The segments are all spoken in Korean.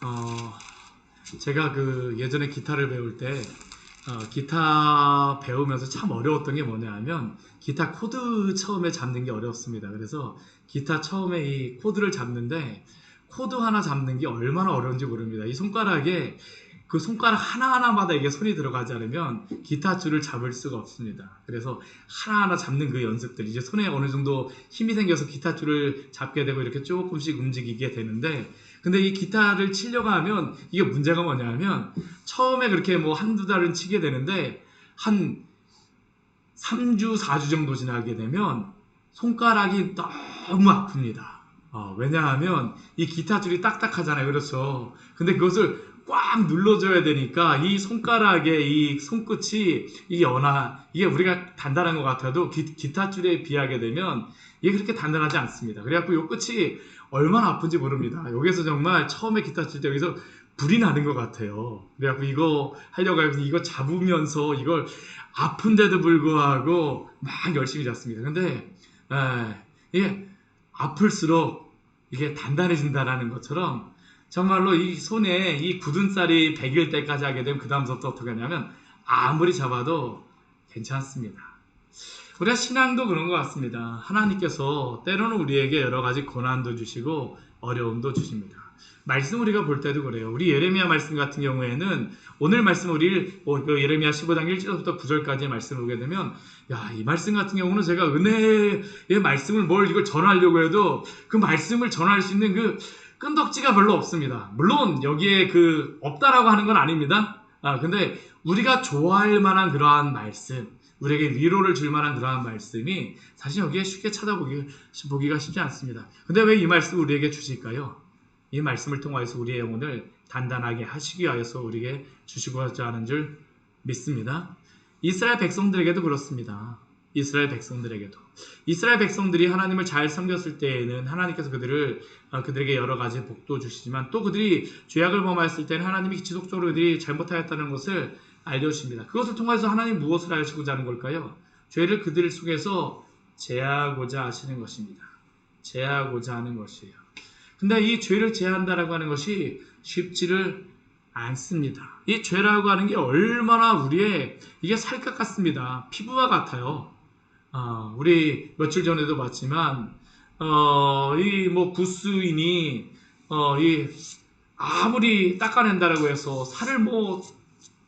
어, 제가 예전에 기타를 배울 때 기타 배우면서 참 어려웠던 게 뭐냐 하면 기타 코드 처음에 잡는 게 어렵습니다. 그래서 기타 처음에 이 코드를 잡는데 코드 하나 잡는 게 얼마나 어려운지 모릅니다. 이 손가락에 그 손가락 하나하나마다 이게 손이 들어가지 않으면 기타 줄을 잡을 수가 없습니다. 그래서 하나하나 잡는 그 연습들, 이제 손에 어느 정도 힘이 생겨서 기타 줄을 잡게 되고 이렇게 조금씩 움직이게 되는데, 근데 이 기타를 치려고 하면 이게 문제가 뭐냐 하면 처음에 그렇게 뭐 한두 달은 치게 되는데 한 3주, 4주 정도 지나게 되면 손가락이 너무 아픕니다. 왜냐하면 이 기타 줄이 딱딱하잖아요. 그렇죠. 근데 그것을 꽉 눌러줘야 되니까 이 손가락의 이 손끝이 이게 우리가 단단한 것 같아도 기타 줄에 비하게 되면 이게 그렇게 단단하지 않습니다. 그래갖고 이 끝이 얼마나 아픈지 모릅니다. 여기서 정말 처음에 기타 칠 때 여기서 불이 나는 것 같아요. 그래갖고 이거 하려고 해서 이거 잡으면서 이걸 아픈데도 불구하고 막 열심히 잡습니다. 근데 이게 아플수록 이게 단단해진다라는 것처럼 정말로 이 손에 이 굳은 살이 배길 때까지 하게 되면 그 다음부터 어떻게 하냐면 아무리 잡아도 괜찮습니다. 우리가 신앙도 그런 것 같습니다. 하나님께서 때로는 우리에게 여러 가지 고난도 주시고 어려움도 주십니다. 말씀 우리가 볼 때도 그래요. 우리 예레미야 말씀 같은 경우에는 오늘 말씀 우리 예레미야 15장 1절부터 9절까지의 말씀을 보게 되면 이 말씀 같은 경우는 제가 은혜의 말씀을 이걸 전하려고 해도 그 말씀을 전할 수 있는 그 끈덕지가 별로 없습니다. 물론 여기에 없다라고 하는 건 아닙니다. 근데 우리가 좋아할 만한 그러한 말씀, 우리에게 위로를 줄 만한 그러한 말씀이 사실 여기에 쉽게 찾아보기가 쉽지 않습니다. 근데 왜 이 말씀을 우리에게 주실까요? 이 말씀을 통하여서 우리의 영혼을 단단하게 하시기 위하여서 우리에게 주시고자 하는 줄 믿습니다. 이스라엘 백성들에게도 그렇습니다. 이스라엘 백성들이 하나님을 잘 섬겼을 때에는 하나님께서 그들에게 여러 가지 복도 주시지만 또 그들이 죄악을 범하였을 때는 하나님이 지속적으로 그들이 잘못하였다는 것을 알려주십니다. 그것을 통해서 하나님 무엇을 하시고자 하는 걸까요? 죄를 그들 속에서 제하고자 하시는 것입니다. 제하고자 하는 것이에요. 근데 이 죄를 제한다라고 하는 것이 쉽지를 않습니다. 이 죄라고 하는 게 얼마나 이게 살갗 같습니다. 피부와 같아요. 우리 며칠 전에도 봤지만 부스인이 아무리 닦아낸다라고 해서 살을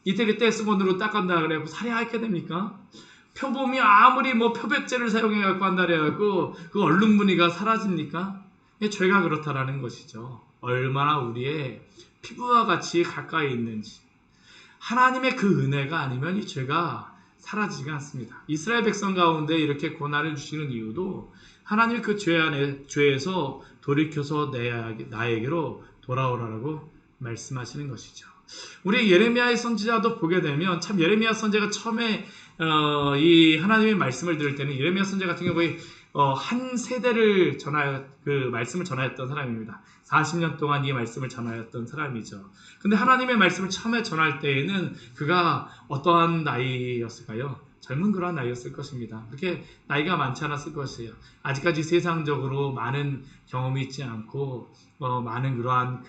이태리 떼수건으로 닦았다 그래갖고 살이 하얗게 됩니까? 표범이 아무리 표백제를 사용해갖고 한다 그래갖고 그 얼룩 무늬가 사라집니까? 죄가 그렇다라는 것이죠. 얼마나 우리의 피부와 같이 가까이 있는지. 하나님의 그 은혜가 아니면 이 죄가 사라지지가 않습니다. 이스라엘 백성 가운데 이렇게 고난을 주시는 이유도 하나님 그 죄에서 돌이켜서 나에게로 돌아오라고 말씀하시는 것이죠. 우리 예레미야의 선지자도 보게 되면 참 예레미야 선지자가 처음에 이 하나님의 말씀을 들을 때는 예레미야 선지자 같은 경우에 한 세대를 말씀을 전하였던 사람입니다. 40년 동안 이 말씀을 전하였던 사람이죠. 근데 하나님의 말씀을 처음에 전할 때에는 그가 어떠한 나이였을까요? 젊은 그러한 나이였을 것입니다. 그렇게 나이가 많지 않았을 것이에요. 아직까지 세상적으로 많은 경험이 있지 않고 많은 그러한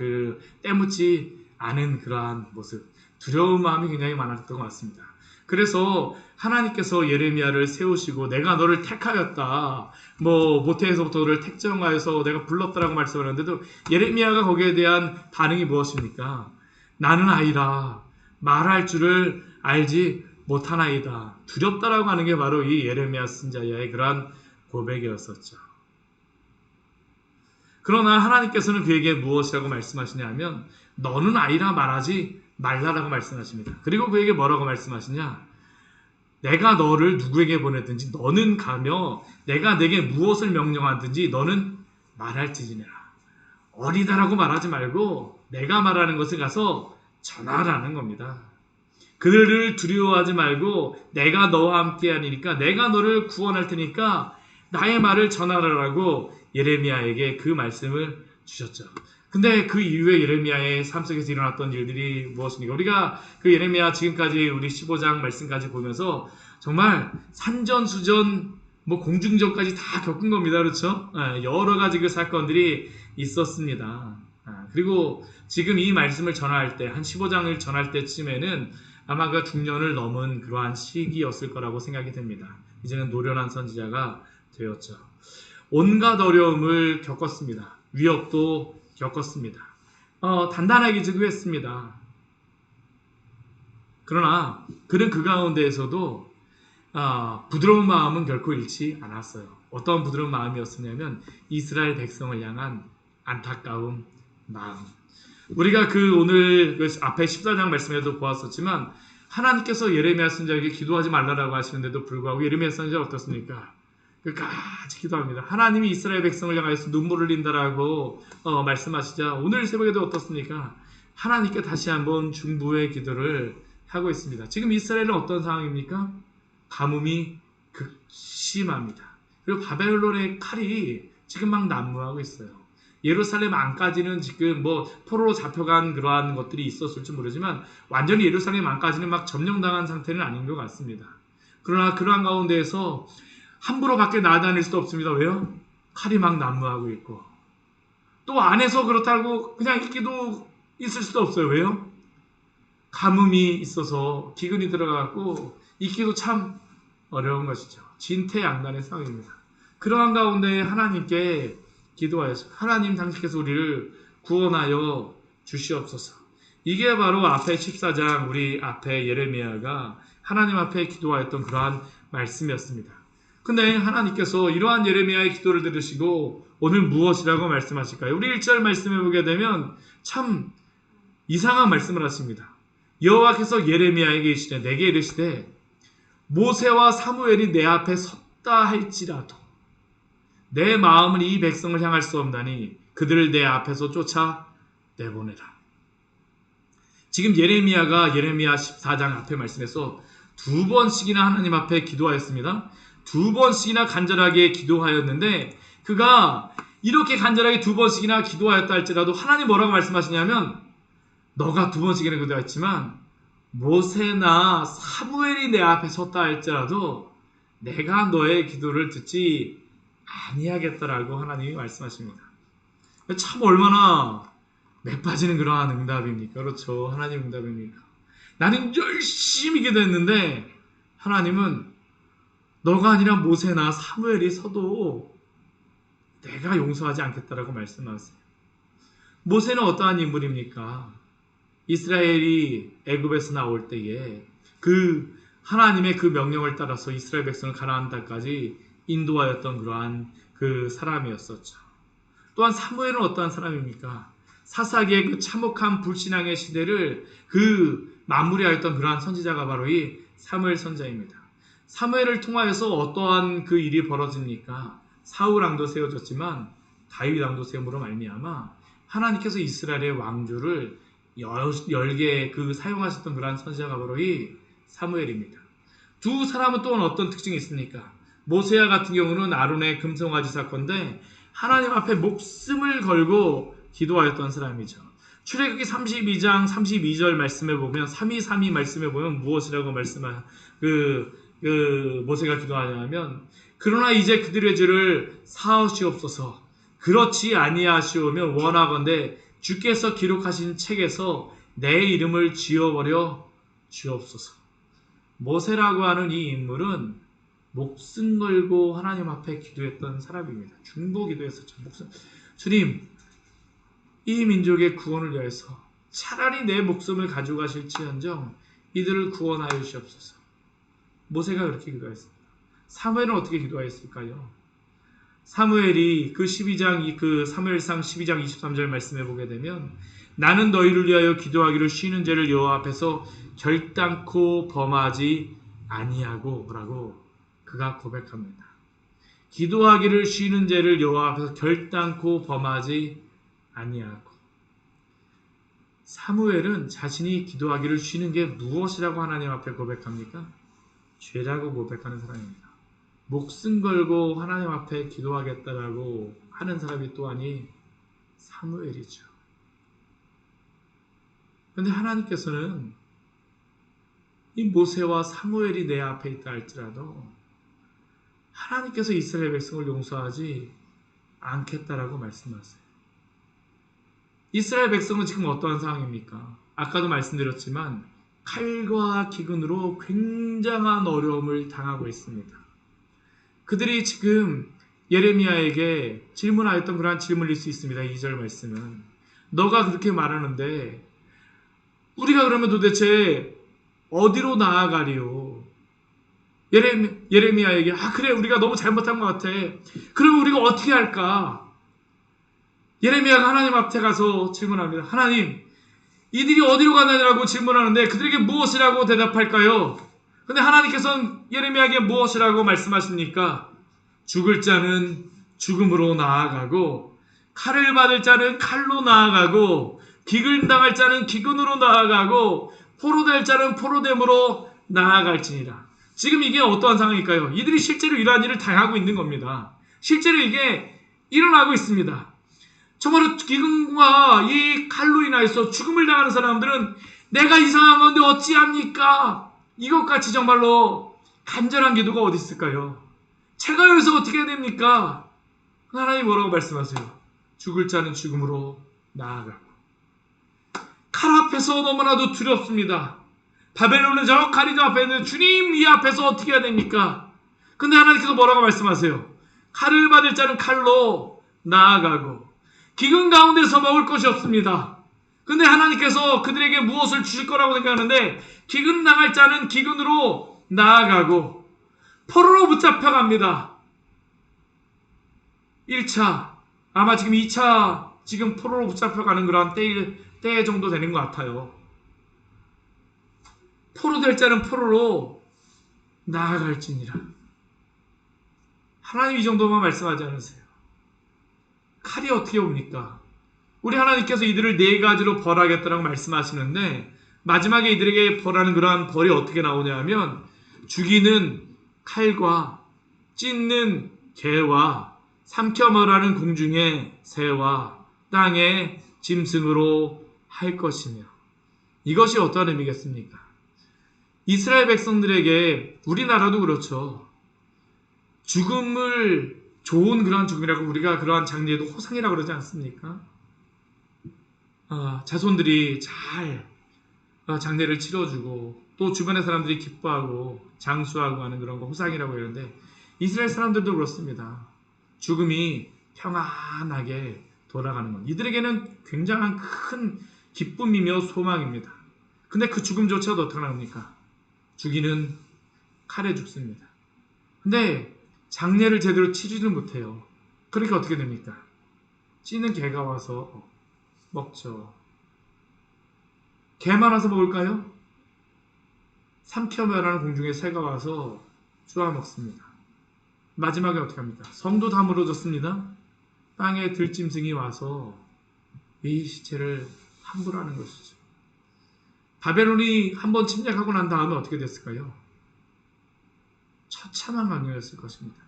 때묻지 않은 그러한 모습, 두려운 마음이 굉장히 많았던 것 같습니다. 그래서 하나님께서 예레미야를 세우시고 내가 너를 택하였다, 모태에서부터 너를 택정하여서 내가 불렀다라고 말씀을 하는데도 예레미야가 거기에 대한 반응이 무엇입니까? 나는 아이라 말할 줄을 알지 못하나이다. 두렵다라고 하는 게 바로 이 예레미야 선지자의 그러한 고백이었었죠. 그러나 하나님께서는 그에게 무엇이라고 말씀하시냐면 너는 아이라 말하지 말라라고 말씀하십니다. 그리고 그에게 뭐라고 말씀하시냐? 내가 너를 누구에게 보냈든지 너는 가며 내가 내게 무엇을 명령하든지 너는 말할지니라. 어리다라고 말하지 말고 내가 말하는 것을 가서 전하라는 겁니다. 그들을 두려워하지 말고 내가 너와 함께 하니까 내가 너를 구원할 테니까 나의 말을 전하라라고 예레미야에게 그 말씀을 주셨죠. 근데 그 이후에 예레미야의 삶 속에서 일어났던 일들이 무엇입니까? 우리가 그 예레미야 지금까지 우리 15장 말씀까지 보면서 정말 산전수전 공중전까지 다 겪은 겁니다. 그렇죠? 여러 가지 그 사건들이 있었습니다. 그리고 지금 이 말씀을 전할 때, 한 15장을 전할 때쯤에는 아마 그 중년을 넘은 그러한 시기였을 거라고 생각이 됩니다. 이제는 노련한 선지자가 되었죠. 온갖 어려움을 겪었습니다. 위협도 겪었습니다. 단단하게 기도했습니다. 그러나 그는 그 가운데에서도 부드러운 마음은 결코 잃지 않았어요. 어떤 부드러운 마음이었냐면 이스라엘 백성을 향한 안타까운 마음. 우리가 오늘 앞에 14장 말씀에도 보았었지만 하나님께서 예레미야 선지자에게 기도하지 말라라고 하시는데도 불구하고 예레미야 선지자가 어떻습니까? 끝까지 기도합니다. 하나님이 이스라엘 백성을 향하여서 눈물을 흘린다라고 말씀하시자 오늘 새벽에도 어떻습니까? 하나님께 다시 한번 중보의 기도를 하고 있습니다. 지금 이스라엘은 어떤 상황입니까? 가뭄이 극심합니다. 그리고 바벨론의 칼이 지금 막 난무하고 있어요. 예루살렘 안까지는 지금 포로로 잡혀간 그러한 것들이 있었을지 모르지만 완전히 예루살렘 안까지는 막 점령당한 상태는 아닌 것 같습니다. 그러나 그러한 가운데에서 함부로 밖에 나다닐 수도 없습니다. 왜요? 칼이 막 난무하고 있고 또 안에서 그렇다고 그냥 있기도 있을 수도 없어요. 왜요? 가뭄이 있어서 기근이 들어가고 있기도 참 어려운 것이죠. 진퇴양난의 상황입니다. 그러한 가운데 하나님께 기도하여서 하나님 당신께서 우리를 구원하여 주시옵소서. 이게 바로 앞에 14장 우리 앞에 예레미야가 하나님 앞에 기도하였던 그러한 말씀이었습니다. 근데 하나님께서 이러한 예레미야의 기도를 들으시고 오늘 무엇이라고 말씀하실까요? 우리 1절 말씀해 보게 되면 참 이상한 말씀을 하십니다. 여호와께서 예레미야에게 이르시되 내게 이르시되 모세와 사무엘이 내 앞에 섰다 할지라도 내 마음은 이 백성을 향할 수 없나니 그들을 내 앞에서 쫓아 내보내라. 지금 예레미야가 예레미야 14장 앞에 말씀에서 두 번씩이나 하나님 앞에 기도하였습니다. 두 번씩이나 간절하게 기도하였는데 그가 이렇게 간절하게 두 번씩이나 기도하였다 할지라도 하나님 뭐라고 말씀하시냐면 너가 두 번씩이나 기도했지만 모세나 사무엘이 내 앞에 섰다 할지라도 내가 너의 기도를 듣지 아니하겠다라고 하나님이 말씀하십니다. 참 얼마나 매빠지는 그러한 응답입니까? 그렇죠. 하나님 응답입니까? 나는 열심히 기도했는데 하나님은 너가 아니라 모세나 사무엘이 서도 내가 용서하지 않겠다라고 말씀하세요. 모세는 어떠한 인물입니까? 이스라엘이 애굽에서 나올 때에 하나님의 그 명령을 따라서 이스라엘 백성을 가나안 땅까지 인도하였던 그러한 그 사람이었었죠. 또한 사무엘은 어떠한 사람입니까? 사사기의 그 참혹한 불신앙의 시대를 마무리하였던 그러한 선지자가 바로 이 사무엘 선지자입니다. 사무엘을 통하여서 어떠한 그 일이 벌어집니까? 사울 왕도 세워졌지만 다윗 왕도 세움으로 말미암아 하나님께서 이스라엘의 왕조를 열개 사용하셨던 그러한 선지자가 바로 이 사무엘입니다. 두 사람은 또한 어떤 특징이 있습니까? 모세와 같은 경우는 아론의 금송아지 사건인데 하나님 앞에 목숨을 걸고 기도하였던 사람이죠. 출애굽기 32장 32절 말씀에 보면 3232 말씀에 보면 무엇이라고 모세가 기도하냐면 그러나 이제 그들의 죄를 사하시옵소서. 그렇지 아니하시오면 원하건대 주께서 기록하신 책에서 내 이름을 지워버려 주옵소서. 모세라고 하는 이 인물은 목숨 걸고 하나님 앞에 기도했던 사람입니다. 중보 기도했었죠. 주님, 이 민족의 구원을 위해서 차라리 내 목숨을 가져가실지언정 이들을 구원하여 주시옵소서. 모세가 그렇게 기도했습니다. 사무엘은 어떻게 기도하였을까요? 사무엘이 사무엘상 12장 23절 말씀해 보게 되면 나는 너희를 위하여 기도하기를 쉬는 죄를 여호와 앞에서 결단코 범하지 아니하고 라고 그가 고백합니다. 기도하기를 쉬는 죄를 여호와 앞에서 결단코 범하지 아니하고 사무엘은 자신이 기도하기를 쉬는 게 무엇이라고 하나님 앞에 고백합니까? 죄라고 고백하는 사람입니다. 목숨 걸고 하나님 앞에 기도하겠다라고 하는 사람이 또한이 사무엘이죠. 그런데 하나님께서는 이 모세와 사무엘이 내 앞에 있다 할지라도 하나님께서 이스라엘 백성을 용서하지 않겠다라고 말씀하세요. 이스라엘 백성은 지금 어떠한 상황입니까? 아까도 말씀드렸지만 칼과 기근으로 굉장한 어려움을 당하고 있습니다. 그들이 지금 예레미야에게 질문하였던 그러한 질문일 수 있습니다. 2절 말씀은 너가 그렇게 말하는데 우리가 그러면 도대체 어디로 나아가리요? 예레미야에게 그래 우리가 너무 잘못한 것 같아. 그러면 우리가 어떻게 할까? 예레미야가 하나님 앞에 가서 질문합니다. 하나님, 이들이 어디로 가느냐고 질문하는데 그들에게 무엇이라고 대답할까요? 근데 하나님께서는 예레미야에게 무엇이라고 말씀하십니까? 죽을 자는 죽음으로 나아가고 칼을 받을 자는 칼로 나아가고 기근 당할 자는 기근으로 나아가고 포로될 자는 포로됨으로 나아갈지니라. 지금 이게 어떠한 상황일까요? 이들이 실제로 이러한 일을 당하고 있는 겁니다. 실제로 이게 일어나고 있습니다. 정말로 기근과 이 칼로 인하여서 죽음을 당하는 사람들은 내가 이상한 건데 어찌합니까? 이것같이 정말로 간절한 기도가 어디 있을까요? 제가 여기서 어떻게 해야 됩니까? 하나님 뭐라고 말씀하세요? 죽을 자는 죽음으로 나아가고 칼 앞에서 너무나도 두렵습니다. 바벨론은 저 칼이 저 앞에 있는 주님 이 앞에서 어떻게 해야 됩니까? 근데 하나님께서 뭐라고 말씀하세요? 칼을 받을 자는 칼로 나아가고 기근 가운데서 먹을 것이 없습니다. 근데 하나님께서 그들에게 무엇을 주실 거라고 생각하는데 기근 당할 자는 기근으로 나아가고 포로로 붙잡혀갑니다. 1차 아마 지금 2차 지금 포로로 붙잡혀가는 그런 때 정도 되는 것 같아요. 포로 될 자는 포로로 나아갈지니라. 하나님 이 정도만 말씀하지 않으세요. 칼이 어떻게 옵니까? 우리 하나님께서 이들을 4가지로 벌하겠다라고 말씀하시는데 마지막에 이들에게 벌하는 그러한 벌이 어떻게 나오냐 하면 죽이는 칼과 찢는 개와 삼켜 멸하는 공중의 새와 땅의 짐승으로 할 것이며 이것이 어떤 의미겠습니까? 이스라엘 백성들에게 우리나라도 그렇죠. 죽음을 좋은 그런 죽음이라고 우리가 그러한 장례에도 호상이라고 그러지 않습니까? 자손들이 잘 장례를 치러주고 또 주변의 사람들이 기뻐하고 장수하고 하는 그런 거 호상이라고 하는데 이스라엘 사람들도 그렇습니다. 죽음이 평안하게 돌아가는 것. 이들에게는 굉장한 큰 기쁨이며 소망입니다. 근데 그 죽음조차도 어떻게 나옵니까? 죽이는 칼에 죽습니다. 근데 장례를 제대로 치르지를 못해요. 그러니까 어떻게 됩니까? 찌는 개가 와서 먹죠. 개만 와서 먹을까요? 삼켜 멸하는 공중에 새가 와서 쪼아 먹습니다. 마지막에 어떻게 합니까? 성도 다 무너졌습니다. 땅에 들짐승이 와서 이 시체를 함부로하는 것이죠. 바벨론이 한번 침략하고 난 다음에 어떻게 됐을까요? 처참한 광야였을 것입니다.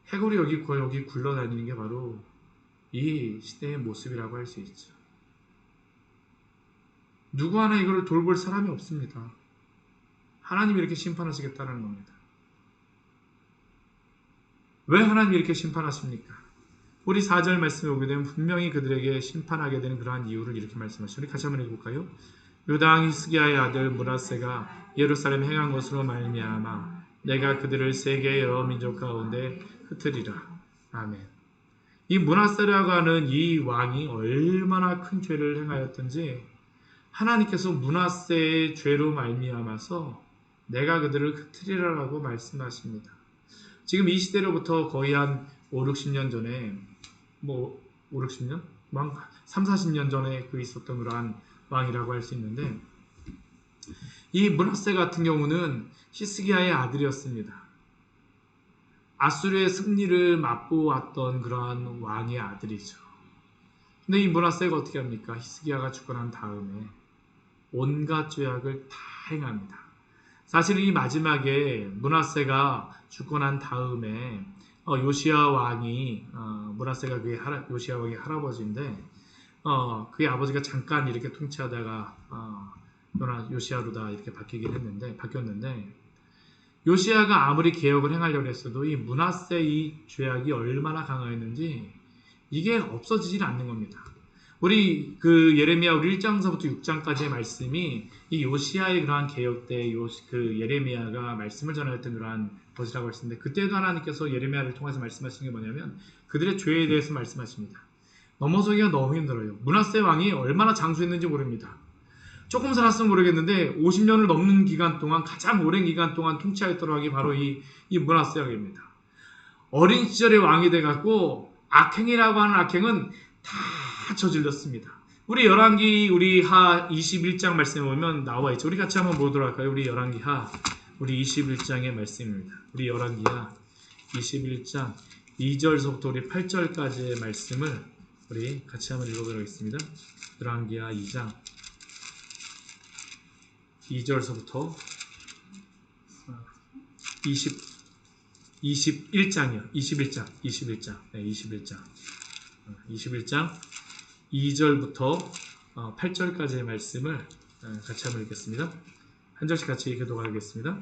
해골이 여기 굴러다니는 게 바로 이 시대의 모습이라고 할 수 있죠. 누구 하나 이걸 돌볼 사람이 없습니다. 하나님이 이렇게 심판하시겠다는 겁니다. 왜 하나님이 이렇게 심판하십니까? 우리 4절 말씀에 오게 되면 분명히 그들에게 심판하게 되는 그러한 이유를 이렇게 말씀하시죠. 우리 같이 한번 읽어볼까요? 요당 히스기야의 아들 므낫세가 예루살렘에 행한 것으로 말미암아 내가 그들을 세계의 여러 민족 가운데 흩으리라. 아멘. 이 므낫세라고 하는 이 왕이 얼마나 큰 죄를 행하였던지 하나님께서 므낫세의 죄로 말미암아서 내가 그들을 흩으리라라고 말씀하십니다. 지금 이 시대로부터 거의 한 5, 60년 전에 5, 60년? 3, 40년 전에 있었던 그러한 왕이라고 할 수 있는데 이 므낫세 같은 경우는 히스기야의 아들이었습니다. 아수르의 승리를 맛보았던 그러한 왕의 아들이죠. 근데 이 므낫세가 어떻게 합니까? 히스기야가 죽고 난 다음에 온갖 죄악을 다 행합니다. 사실은 이 마지막에 므낫세가 죽고 난 다음에 요시야 왕이 므낫세가 그의 요시야 왕의 할아버지인데 그의 아버지가 잠깐 이렇게 통치하다가 요시야로다 이렇게 바뀌었는데 요시야가 아무리 개혁을 행하려고 했어도 이 므낫세 이 죄악이 얼마나 강하였는지 이게 없어지질 않는 겁니다. 우리 그 예레미야 우리 1장서부터 6장까지의 말씀이 이 요시야의 그러한 개혁 때 그 예레미야가 말씀을 전했던 그러한 것이라고 했는데, 그때도 하나님께서 예레미야를 통해서 말씀하신 게 뭐냐면 그들의 죄에 대해서 말씀하십니다. 넘어서기가 너무 힘들어요. 므낫세 왕이 얼마나 장수했는지 모릅니다. 조금 살았으면 모르겠는데 50년을 넘는 기간 동안, 가장 오랜 기간 동안 통치하였던 왕이 바로 이 므낫세 왕입니다. 어린 시절에 왕이 돼갖고 악행이라고 하는 악행은 다 저질렀습니다. 우리 열왕기 우리 하 21장 말씀에 보면 나와 있죠. 우리 같이 한번 보도록 할까요? 우리 열왕기 하 우리 21장의 말씀입니다. 우리 열왕기 하 21장 2절서부터 우리 8절까지의 말씀을 우리 같이 한번 읽어보도록 하겠습니다. 열왕기 하 2장 2절서부터 21장이요. 21장. 네, 21장 2절부터 8절까지의 말씀을 같이 한번 읽겠습니다. 한 절씩 같이 읽도록 하겠습니다.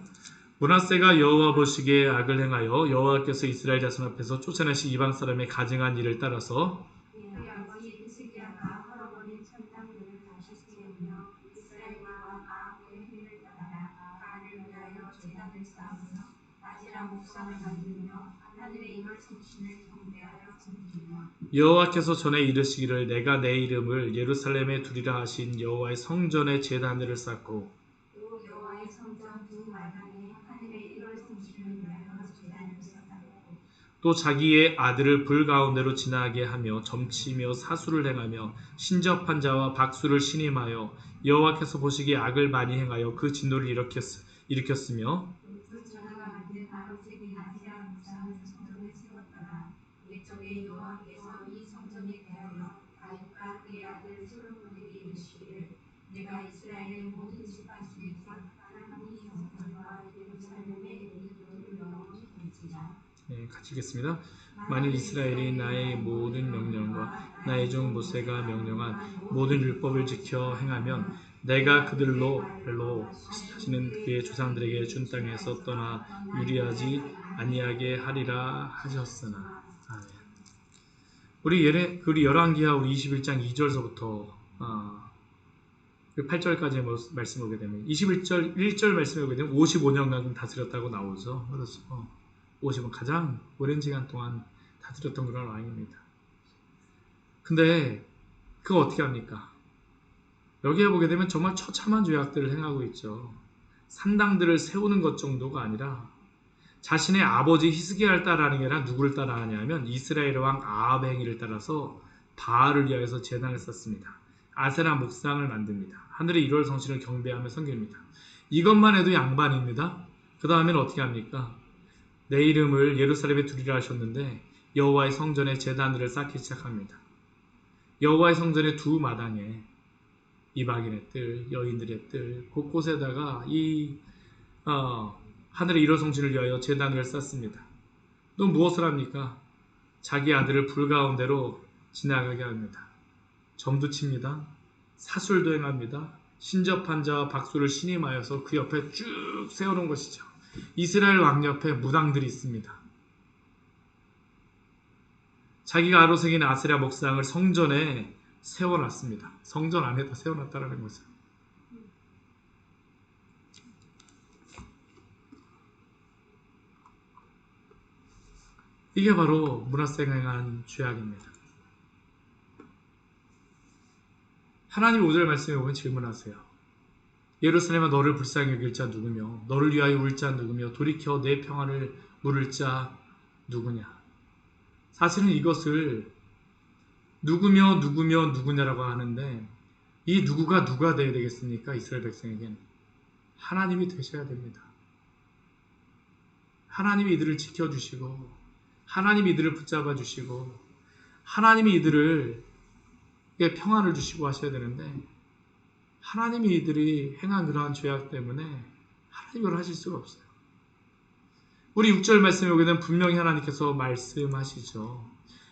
므낫세가 여호와 보시기에 악을 행하여 여호와께서 이스라엘 자손 앞에서 쫓아내신 이방 사람의 가증한 일을 따라서 여호와께서 전에 이르시기를 내가 내 이름을 예루살렘에 두리라 하신 여호와의 성전에 제단을 쌓고 또 여호와의 성전 두 마당에 하늘의 1월 성신을 위하여 제단을 쌓았고 또 자기의 아들을 불 가운데로 지나게 하며 점치며 사수를 행하며 신접한 자와 박수를 신임하여 여호와께서 보시기에 악을 많이 행하여 그 진노를 일으켰으며 그 전하가 만든 아로색의 아세라 무상을 성전에 세웠더라. 옛적에 여호와께서 이 성전에 대하여 다윗과 그의 아들 솔로몬에게 이르시기를 내가 이스라엘의 모든 지파 중에서 하나님의 성전과 예루살렘의 이름을 영원히 네, 같이 읽겠습니다. 만일 이스라엘이 나의 모든 명령과 나의 종 모세가 명령한 모든 율법을 지켜 행하면 내가 그들로 다시는 그의 조상들에게 준 땅에서 떠나 유리하지 아니하게 하리라 하셨으나. 아멘. 우리 열왕기하 우리 21장 2절서부터 8절까지 말씀을 보게 되면 21절 1절 말씀을 보게 되면 55년간 다스렸다고 나오죠. 그래서 50은 가장 오랜 시간 동안 다스렸던 그런 왕입니다. 근데 그거 어떻게 합니까? 여기에 보게 되면 정말 처참한 죄악들을 행하고 있죠. 산당들을 세우는 것 정도가 아니라 자신의 아버지 히스기야를 따라하는 게 아니라 누구를 따라하냐면 이스라엘 왕 아합의 행위를 따라서 바알을 위하여서 제단을 쌓습니다. 아세라 목상을 만듭니다. 하늘의 1월 성신을 경배하며 섬깁니다. 이것만 해도 양반입니다. 그 다음에는 어떻게 합니까? 내 이름을 예루살렘에 두리라 하셨는데 여호와의 성전에 제단들을 쌓기 시작합니다. 여호와의 성전의 두 마당에 이방인의 뜰, 여인들의 뜰 곳곳에다가 이 하늘의 1월 성신을 위하여 제단을 쌓습니다. 또 무엇을 합니까? 자기 아들을 불 가운데로 지나가게 합니다. 점도 칩니다. 사술도 행합니다. 신접한 자와 박수를 신임하여서 그 옆에 쭉 세워놓은 것이죠. 이스라엘 왕 옆에 무당들이 있습니다. 자기가 아로새긴 아세라 목상을 성전에 세워놨습니다. 성전 안에다 세워놨다는 거죠. 이게 바로 므낫세가 행한 죄악입니다. 하나님 5절 말씀에 보면 질문하세요. 예루살렘아 너를 불쌍히 여길 자 누구며 너를 위하여 울 자 누구며 돌이켜 내 평안을 물을 자 누구냐. 사실은 이것을 누구냐라고 하는데 이 누구가 누가 되어야 되겠습니까? 이스라엘 백성에게는 하나님이 되셔야 됩니다. 하나님이 이들을 지켜주시고 하나님이 이들을 붙잡아 주시고 하나님이 이들을 평안을 주시고 하셔야 되는데 하나님이 이들이 행한 그러한 죄악 때문에 하나님이 그걸 하실 수가 없어요. 우리 6절 말씀에 오게 되면 분명히 하나님께서 말씀하시죠.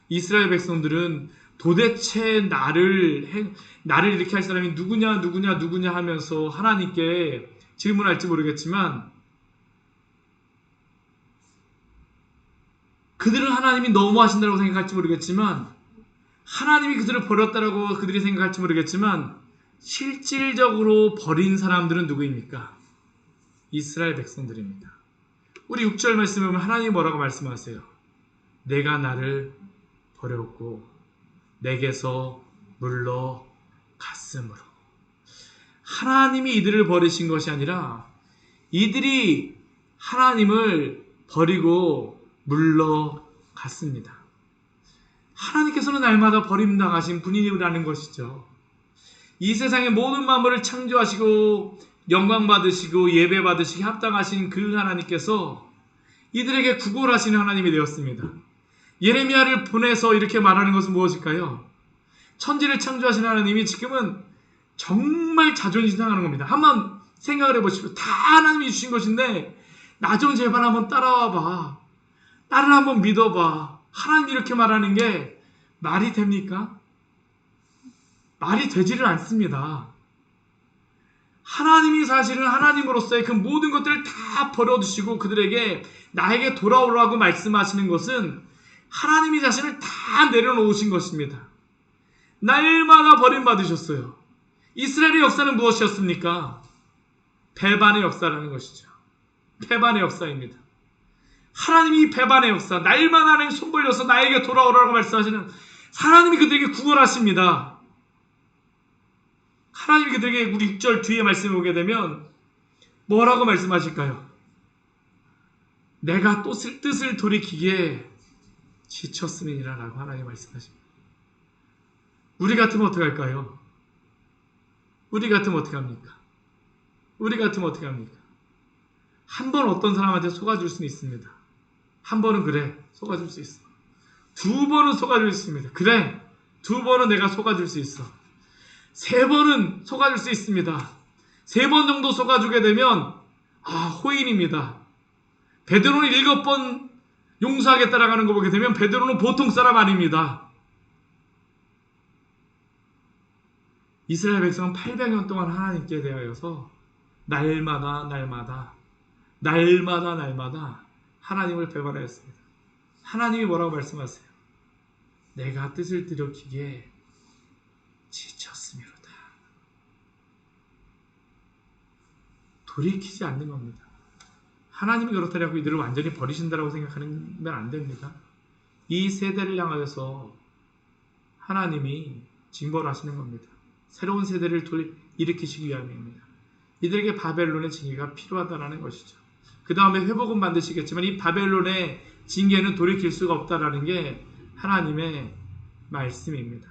이스라엘 백성들은 도대체 나를 이렇게 할 사람이 누구냐 하면서 하나님께 질문할지 모르겠지만 그들은 하나님이 너무하신다고 생각할지 모르겠지만 하나님이 그들을 버렸다라고 그들이 생각할지 모르겠지만 실질적으로 버린 사람들은 누구입니까? 이스라엘 백성들입니다. 우리 6절 말씀에 보면 하나님이 뭐라고 말씀하세요? 내가 나를 버렸고 내게서 물러갔으므로. 하나님이 이들을 버리신 것이 아니라 이들이 하나님을 버리고 물러갔습니다. 하나님께서는 날마다 버림당하신 분이라는 것이죠. 이 세상의 모든 만물을 창조하시고 영광 받으시고 예배 받으시기 합당하신 그 하나님께서 이들에게 구걸하시는 하나님이 되었습니다. 예레미야를 보내서 이렇게 말하는 것은 무엇일까요? 천지를 창조하신 하나님이 지금은 정말 자존심 상하는 겁니다. 한번 생각을 해보십시오. 다 하나님이 주신 것인데 나 좀 제발 한번 따라와 봐. 나를 한번 믿어봐. 하나님 이렇게 말하는 게 말이 됩니까? 말이 되지를 않습니다. 하나님이 사실은 하나님으로서의 그 모든 것들을 다 버려두시고 그들에게 나에게 돌아오라고 말씀하시는 것은 하나님이 자신을 다 내려놓으신 것입니다. 날마다 버림받으셨어요. 이스라엘의 역사는 무엇이었습니까? 배반의 역사라는 것이죠. 배반의 역사입니다. 하나님이 배반의 역사, 날마다 하나님 손 벌려서 나에게 돌아오라고 말씀하시는 하나님이 그들에게 구원하십니다. 하나님이 그들에게 우리 6절 뒤에 말씀을 보게 되면 뭐라고 말씀하실까요? 내가 또 뜻을 돌이키기에 지쳤음이니라 라고 하나님 말씀하십니다. 우리 같으면 어떻게 할까요? 우리 같으면 어떻게 합니까? 우리 같으면 어떻게 합니까? 한 번 어떤 사람한테 속아줄 수는 있습니다. 한 번은 그래 속아줄 수 있어. 두 번은 속아줄 수 있습니다. 그래 두 번은 내가 속아줄 수 있어. 세 번은 속아줄 수 있습니다. 세 번 정도 속아주게 되면 호인입니다. 베드로는 7번 용서하겠다라고 하는 거 보게 되면 베드로는 보통 사람 아닙니다. 이스라엘 백성은 800년 동안 하나님께 대하여서 날마다 하나님을 배반하였습니다. 하나님이 뭐라고 말씀하세요? 내가 뜻을 들여키기에 지쳤음이로다. 돌이키지 않는 겁니다. 하나님이 그렇다고 이들을 완전히 버리신다라고 생각하면 안 됩니다. 이 세대를 향하여서 하나님이 징벌하시는 겁니다. 새로운 세대를 일으키시기 위함입니다. 이들에게 바벨론의 징계가 필요하다는 것이죠. 그 다음에 회복은 만드시겠지만 이 바벨론의 징계는 돌이킬 수가 없다라는 게 하나님의 말씀입니다.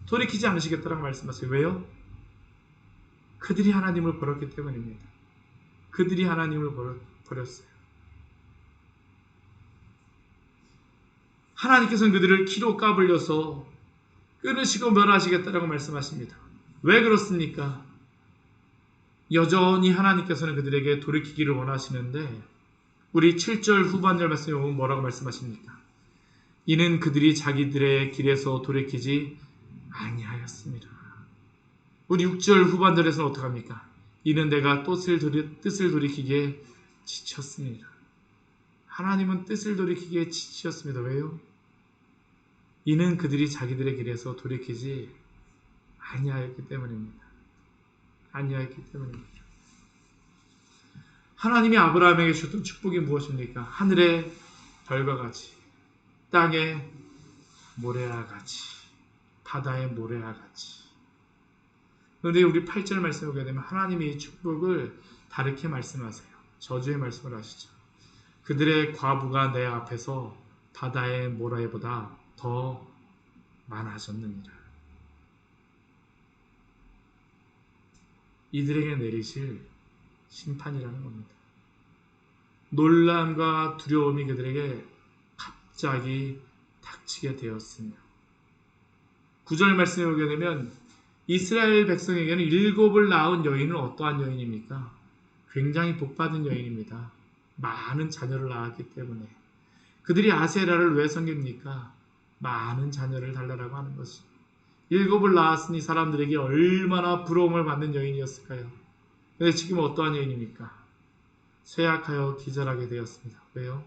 돌이키지 않으시겠다라고 말씀하세요. 왜요? 그들이 하나님을 버렸기 때문입니다. 그들이 하나님을 버렸어요. 하나님께서는 그들을 키로 까불려서 끊으시고 멸하시겠다라고 말씀하십니다. 왜 그렇습니까? 여전히 하나님께서는 그들에게 돌이키기를 원하시는데 우리 7절 후반절 말씀에 보면 뭐라고 말씀하십니까? 이는 그들이 자기들의 길에서 돌이키지 아니하였습니다. 우리 6절 후반절에서는 어떡합니까? 이는 내가 뜻을 돌이키기에 지쳤습니다. 하나님은 뜻을 돌이키기에 지치셨습니다. 왜요? 이는 그들이 자기들의 길에서 돌이키지 아니하였기 때문입니다. 하나님이 아브라함에게 주셨던 축복이 무엇입니까? 하늘의 별과 같이, 땅의 모래와 같이, 바다의 모래와 같이. 그런데 우리 8절 말씀을 보게 되면 하나님이 이 축복을 다르게 말씀하세요. 저주의 말씀을 하시죠. 그들의 과부가 내 앞에서 바다의 모래보다 더 많아졌느니라. 이들에게 내리실 심판이라는 겁니다. 놀람과 두려움이 그들에게 갑자기 닥치게 되었으며 9절 말씀에 오게 되면 이스라엘 백성에게는 7을 낳은 여인은 어떠한 여인입니까? 굉장히 복받은 여인입니다. 많은 자녀를 낳았기 때문에. 그들이 아세라를 왜 섬깁니까? 많은 자녀를 달라라고 하는 것이. 7을 낳았으니 사람들에게 얼마나 부러움을 받는 여인이었을까요? 근데 지금 어떠한 여인입니까? 쇠약하여 기절하게 되었습니다. 왜요?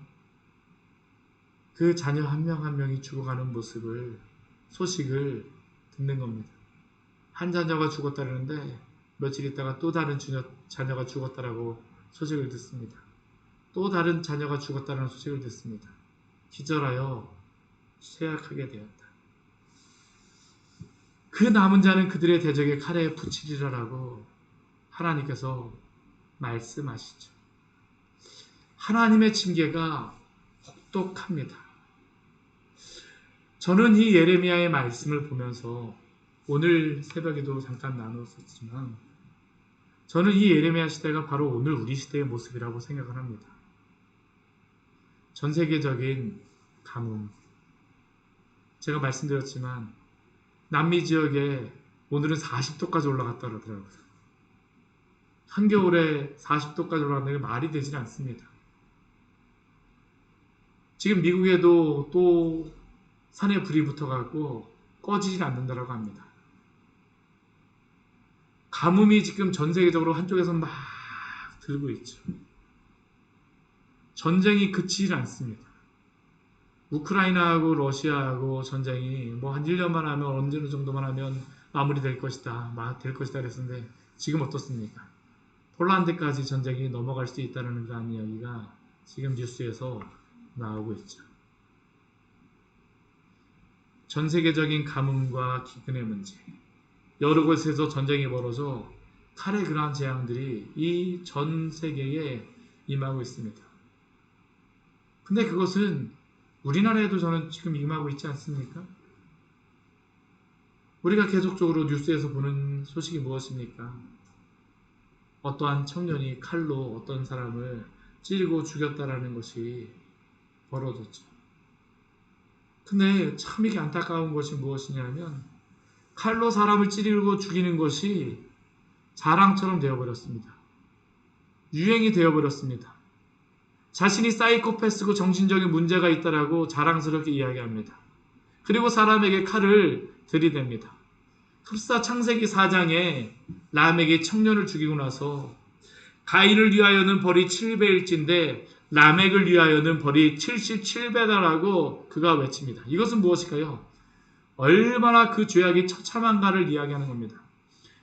그 자녀 한 명 한 명이 죽어가는 모습을 소식을 듣는 겁니다. 한 자녀가 죽었다는데 며칠 있다가 또 다른 자녀가 죽었다라고 소식을 듣습니다. 또 다른 자녀가 죽었다는 소식을 듣습니다. 기절하여 쇠약하게 되었다. 그 남은 자는 그들의 대적에 칼에 붙이리라라고 하나님께서 말씀하시죠. 하나님의 징계가 혹독합니다. 저는 이 예레미야의 말씀을 보면서 오늘 새벽에도 잠깐 나눴었지만 저는 이 예레미야 시대가 바로 오늘 우리 시대의 모습이라고 생각을 합니다. 전 세계적인 가뭄. 제가 말씀드렸지만 남미 지역에 오늘은 40도까지 올라갔다 그러더라고요. 한겨울에 40도까지 올라가는 게 말이 되지 않습니다. 지금 미국에도 또 산에 불이 붙어가고 꺼지질 않는다라고 합니다. 가뭄이 지금 전 세계적으로 한쪽에서 막 들고 있죠. 전쟁이 그치질 않습니다. 우크라이나하고 러시아하고 전쟁이 뭐 한 1년만 하면 어느 정도만 하면 마무리될 것이다. 될 것이다 그랬었는데 지금 어떻습니까? 폴란드까지 전쟁이 넘어갈 수 있다는 그런 이야기가 지금 뉴스에서 나오고 있죠. 전 세계적인 가뭄과 기근의 문제, 여러 곳에서 전쟁이 벌어져 칼의 그러한 재앙들이 이 전 세계에 임하고 있습니다. 근데 그것은 우리나라에도 저는 지금 임하고 있지 않습니까? 우리가 계속적으로 뉴스에서 보는 소식이 무엇입니까? 어떠한 청년이 칼로 어떤 사람을 찌르고 죽였다라는 것이 벌어졌죠. 근데 참 이게 안타까운 것이 무엇이냐면 칼로 사람을 찌르고 죽이는 것이 자랑처럼 되어버렸습니다. 유행이 되어버렸습니다. 자신이 사이코패스고 정신적인 문제가 있다라고 자랑스럽게 이야기합니다. 그리고 사람에게 칼을 들이댑니다. 흡사 창세기 4장에 람에게 청년을 죽이고 나서 가인을 위하여는 벌이 7배일진데 라멕을 위하여는 벌이 77배다라고 그가 외칩니다. 이것은 무엇일까요? 얼마나 그 죄악이 처참한가를 이야기하는 겁니다.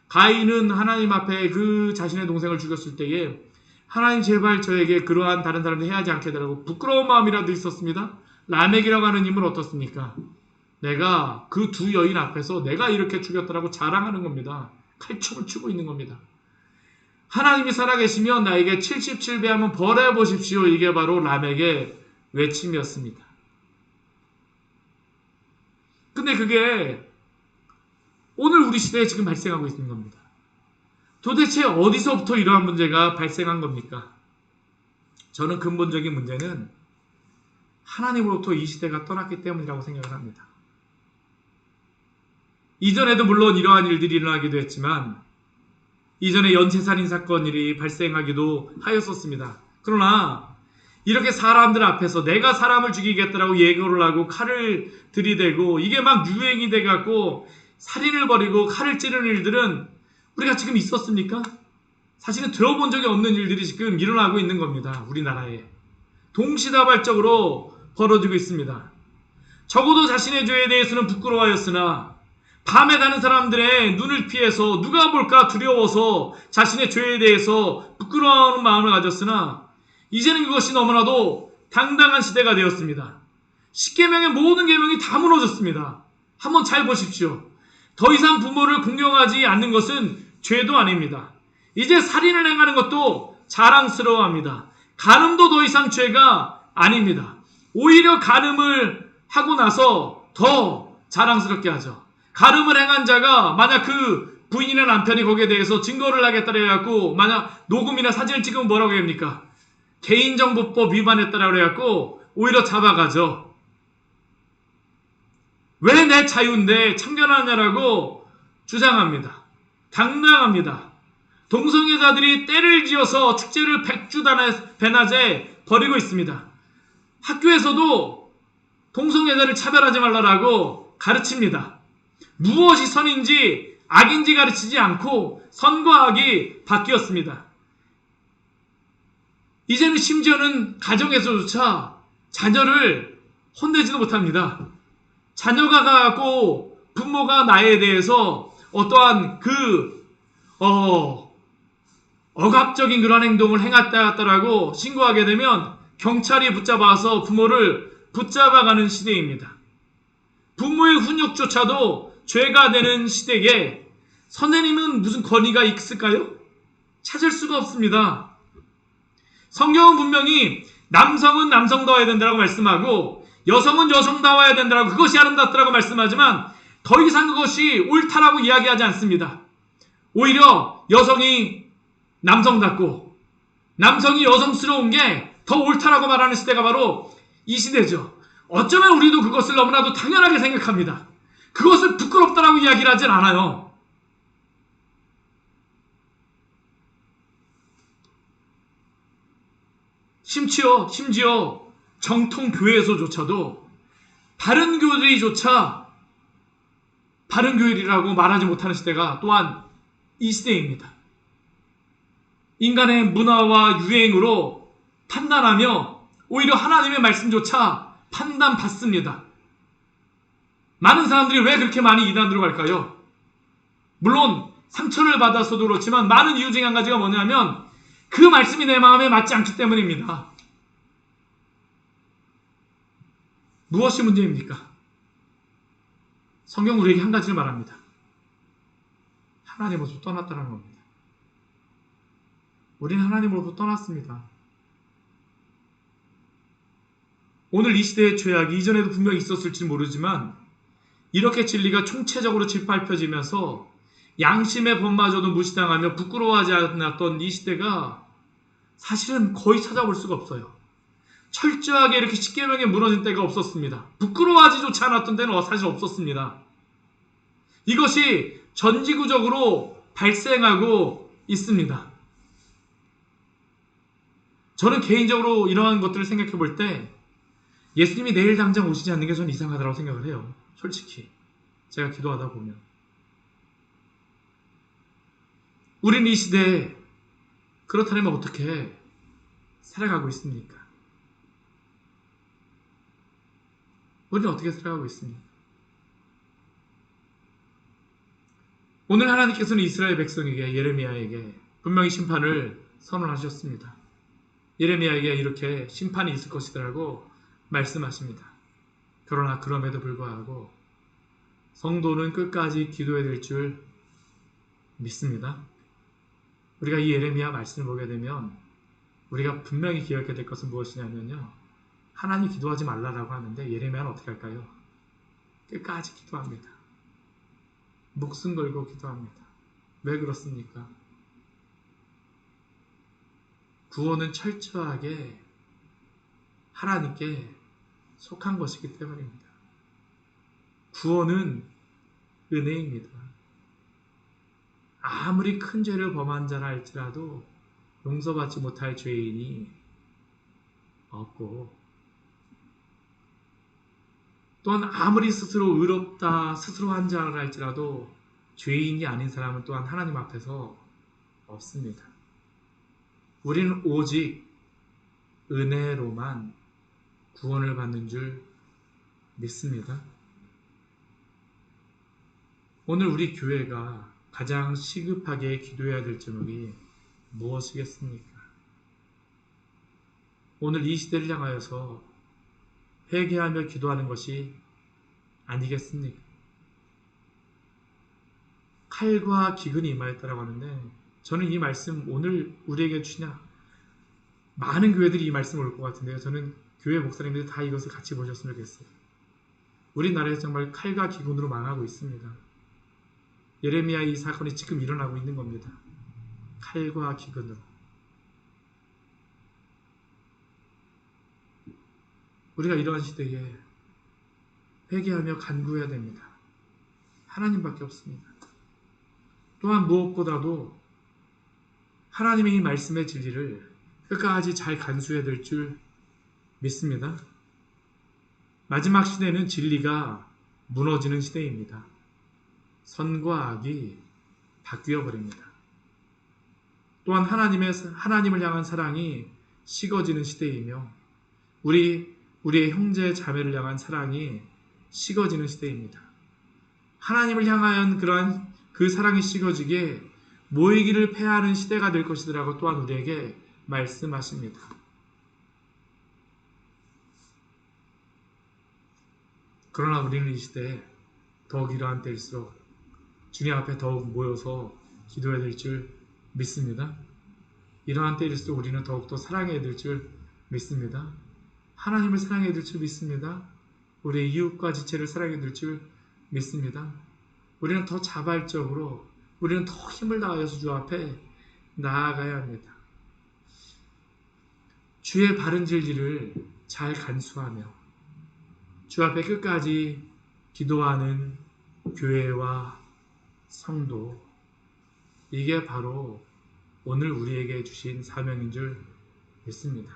가인은 하나님 앞에 그 자신의 동생을 죽였을 때에 하나님 제발 저에게 그러한 다른 사람들 해하지 않게 해달라고 부끄러운 마음이라도 있었습니다. 라멕이라고 하는 인물은 어떻습니까? 내가 그 두 여인 앞에서 내가 이렇게 죽였다라고 자랑하는 겁니다. 칼춤을 추고 있는 겁니다. 하나님이 살아계시면 나에게 77배 하면 벌해보십시오. 이게 바로 라멕의 외침이었습니다. 근데 그게 오늘 우리 시대에 지금 발생하고 있는 겁니다. 도대체 어디서부터 이러한 문제가 발생한 겁니까? 저는 근본적인 문제는 하나님으로부터 이 시대가 떠났기 때문이라고 생각을 합니다. 이전에도 물론 이러한 일들이 일어나기도 했지만 이전에 연쇄살인 사건이 발생하기도 하였었습니다. 그러나 이렇게 사람들 앞에서 내가 사람을 죽이겠다라고 예고를 하고 칼을 들이대고 이게 막 유행이 돼갖고 살인을 벌이고 칼을 찌르는 일들은 우리가 지금 있었습니까? 사실은 들어본 적이 없는 일들이 지금 일어나고 있는 겁니다. 우리나라에. 동시다발적으로 벌어지고 있습니다. 적어도 자신의 죄에 대해서는 부끄러워하였으나 밤에 다른 사람들의 눈을 피해서 누가 볼까 두려워서 자신의 죄에 대해서 부끄러워하는 마음을 가졌으나 이제는 그것이 너무나도 당당한 시대가 되었습니다. 10계명의 모든 계명이 다 무너졌습니다. 한번 잘 보십시오. 더 이상 부모를 공경하지 않는 것은 죄도 아닙니다. 이제 살인을 행하는 것도 자랑스러워합니다. 간음도 더 이상 죄가 아닙니다. 오히려 간음을 하고 나서 더 자랑스럽게 하죠. 간음을 행한 자가 만약 그 부인이나 남편이 거기에 대해서 증거를 하겠다고 해갖고 만약 녹음이나 사진을 찍으면 뭐라고 합니까? 개인정보법 위반했다라고 해갖고 오히려 잡아가죠. 왜 내 자유인데 참견하냐라고 주장합니다. 당당합니다. 동성애자들이 때를 지어서 축제를 백주배낮에 벌이고 있습니다. 학교에서도 동성애자를 차별하지 말라라고 가르칩니다. 무엇이 선인지 악인지 가르치지 않고 선과 악이 바뀌었습니다. 이제는 심지어는 가정에서조차 자녀를 혼내지도 못합니다. 자녀가 가고 부모가 나에 대해서 어떠한 억압적인 그런 행동을 행했다라고 신고하게 되면 경찰이 붙잡아서 부모를 붙잡아가는 시대입니다. 부모의 훈육조차도 죄가 되는 시대에 선생님은 무슨 권위가 있을까요? 찾을 수가 없습니다. 성경은 분명히 남성은 남성다워야 된다고 말씀하고 여성은 여성다워야 된다고 그것이 아름답다고 말씀하지만 더 이상 그것이 옳다라고 이야기하지 않습니다. 오히려 여성이 남성답고 남성이 여성스러운 게 더 옳다라고 말하는 시대가 바로 이 시대죠. 어쩌면 우리도 그것을 너무나도 당연하게 생각합니다. 그것을 부끄럽다라고 이야기를 하진 않아요. 심지어 정통 교회에서조차도 바른 교회들이조차 바른 교회라고 말하지 못하는 시대가 또한 이 시대입니다. 인간의 문화와 유행으로 판단하며 오히려 하나님의 말씀조차 판단받습니다. 많은 사람들이 왜 그렇게 많이 이단으로 갈까요? 물론 상처를 받아서도 그렇지만 많은 이유 중에 한 가지가 뭐냐면 그 말씀이 내 마음에 맞지 않기 때문입니다. 무엇이 문제입니까? 성경 우리에게 한 가지를 말합니다. 하나님으로부터 떠났다는 겁니다. 우리는 하나님으로부터 떠났습니다. 오늘 이 시대의 죄악이 이전에도 분명히 있었을지 모르지만 이렇게 진리가 총체적으로 짓밟혀지면서 양심의 법마저도 무시당하며 부끄러워하지 않았던 이 시대가 사실은 거의 찾아볼 수가 없어요. 철저하게 이렇게 십계명에 무너진 때가 없었습니다. 부끄러워하지조차 않았던 때는 사실 없었습니다. 이것이 전지구적으로 발생하고 있습니다. 저는 개인적으로 이러한 것들을 생각해 볼 때 예수님이 내일 당장 오시지 않는 게 저는 이상하다고 생각을 해요. 솔직히 제가 기도하다 보면 우리는 이 시대에 그렇다면 어떻게 살아가고 있습니까? 우리는 어떻게 살아가고 있습니까? 오늘 하나님께서는 이스라엘 백성에게 예레미야에게 분명히 심판을 선언하셨습니다. 예레미야에게 이렇게 심판이 있을 것이라고 말씀하십니다. 그러나 그럼에도 불구하고 성도는 끝까지 기도해야 될 줄 믿습니다. 우리가 이 예레미야 말씀을 보게 되면 우리가 분명히 기억해야 될 것은 무엇이냐면요. 하나님 기도하지 말라라고 하는데 예레미야는 어떻게 할까요? 끝까지 기도합니다. 목숨 걸고 기도합니다. 왜 그렇습니까? 구원은 철저하게 하나님께 속한 것이기 때문입니다. 구원은 은혜입니다. 아무리 큰 죄를 범한 자라 할지라도 용서받지 못할 죄인이 없고 또한 아무리 스스로 의롭다 스스로 한 자라 할지라도 죄인이 아닌 사람은 또한 하나님 앞에서 없습니다. 우리는 오직 은혜로만 구원을 받는 줄 믿습니다. 오늘 우리 교회가 가장 시급하게 기도해야 될 제목이 무엇이겠습니까? 오늘 이 시대를 향하여서 회개하며 기도하는 것이 아니겠습니까? 칼과 기근이 임하였다라고 하는데 저는 이 말씀 오늘 우리에게 주시냐 많은 교회들이 이 말씀을 올 것 같은데요. 저는 교회 목사님들이 다 이것을 같이 보셨으면 좋겠어요. 우리나라에서 정말 칼과 기근으로 망하고 있습니다. 예레미야 이 사건이 지금 일어나고 있는 겁니다. 칼과 기근으로. 우리가 이러한 시대에 회개하며 간구해야 됩니다. 하나님밖에 없습니다. 또한 무엇보다도 하나님의 이 말씀의 진리를 끝까지 잘 간수해야 될 줄 믿습니다. 마지막 시대는 진리가 무너지는 시대입니다. 선과 악이 바뀌어 버립니다. 또한 하나님을 향한 사랑이 식어지는 시대이며 우리의 형제 자매를 향한 사랑이 식어지는 시대입니다. 하나님을 향한 그러한 그 사랑이 식어지기에 모이기를 패하는 시대가 될 것이라고 또한 우리에게 말씀하십니다. 그러나 우리는 이 시대에 더욱 이러한 때일수록 주님 앞에 더욱 모여서 기도해야 될 줄 믿습니다. 이러한 때일수록 우리는 더욱더 사랑해야 될 줄 믿습니다. 하나님을 사랑해야 될 줄 믿습니다. 우리의 이웃과 지체를 사랑해야 될 줄 믿습니다. 우리는 더 자발적으로, 우리는 더 힘을 다하여서 주 앞에 나아가야 합니다. 주의 바른 진리를 잘 간수하며 주 앞에 끝까지 기도하는 교회와 성도, 이게 바로 오늘 우리에게 주신 사명인 줄 믿습니다.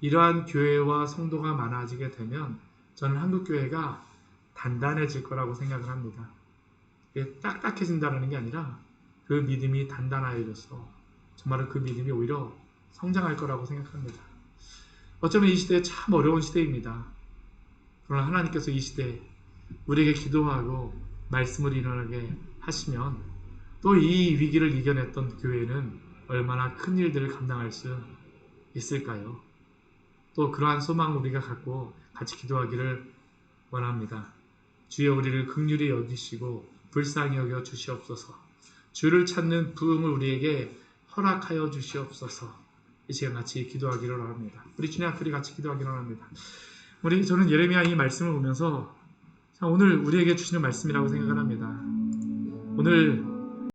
이러한 교회와 성도가 많아지게 되면 저는 한국교회가 단단해질 거라고 생각을 합니다. 이게 딱딱해진다는 게 아니라 그 믿음이 단단해져서 정말로 그 믿음이 오히려 성장할 거라고 생각합니다. 어쩌면 이 시대 참 어려운 시대입니다. 그러나 하나님께서 이 시대에 우리에게 기도하고 말씀을 일어나게 하시면 또 이 위기를 이겨냈던 교회는 얼마나 큰 일들을 감당할 수 있을까요? 또 그러한 소망을 우리가 갖고 같이 기도하기를 원합니다. 주여 우리를 긍휼히 여기시고 불쌍히 여겨 주시옵소서. 주를 찾는 부흥을 우리에게 허락하여 주시옵소서. 이 시간 같이 기도하기를 원합니다. 우리 주님 앞에 같이 기도하기를 원합니다. 저는 예레미야 이 말씀을 보면서 오늘 우리에게 주시는 말씀이라고 생각을 합니다. 오늘